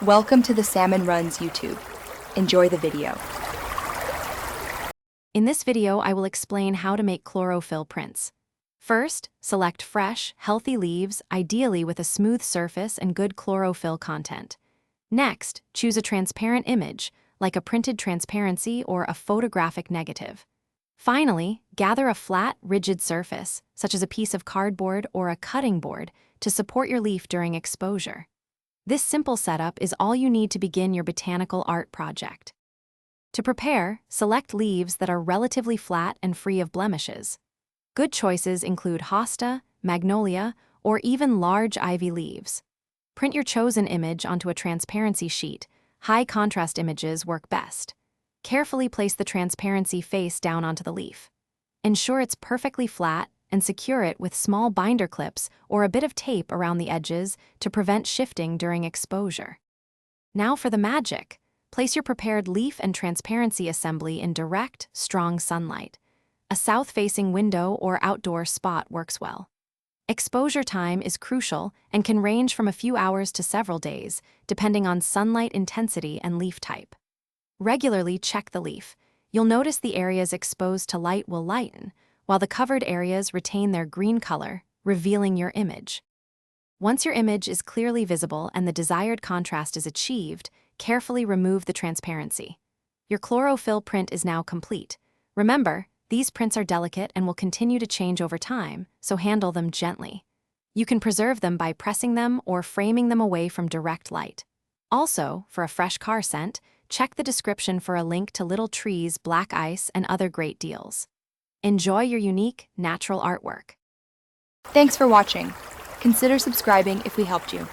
Welcome to the Salmon Runs YouTube. Enjoy the video. In this video, I will explain how to make chlorophyll prints. First, select fresh, healthy leaves, ideally with a smooth surface and good chlorophyll content. Next, choose a transparent image, like a printed transparency or a photographic negative. Finally, gather a flat, rigid surface, such as a piece of cardboard or a cutting board, to support your leaf during exposure. This simple setup is all you need to begin your botanical art project. To prepare, select leaves that are relatively flat and free of blemishes. Good choices include hosta, magnolia, or even large ivy leaves. Print your chosen image onto a transparency sheet. High contrast images work best. Carefully place the transparency face down onto the leaf. Ensure it's perfectly flat and secure it with small binder clips or a bit of tape around the edges to prevent shifting during exposure. Now for the magic. Place your prepared leaf and transparency assembly in direct, strong sunlight. A south-facing window or outdoor spot works well. Exposure time is crucial and can range from a few hours to several days, depending on sunlight intensity and leaf type. Regularly check the leaf. You'll notice the areas exposed to light will lighten, while the covered areas retain their green color, revealing your image. Once your image is clearly visible and the desired contrast is achieved, carefully remove the transparency. Your chlorophyll print is now complete. Remember, these prints are delicate and will continue to change over time, so handle them gently. You can preserve them by pressing them or framing them away from direct light. Also, for a fresh car scent, check the description for a link to Little Trees, Black Ice, and other great deals. Enjoy your unique, natural artwork. Thanks for watching. Consider subscribing if we helped you.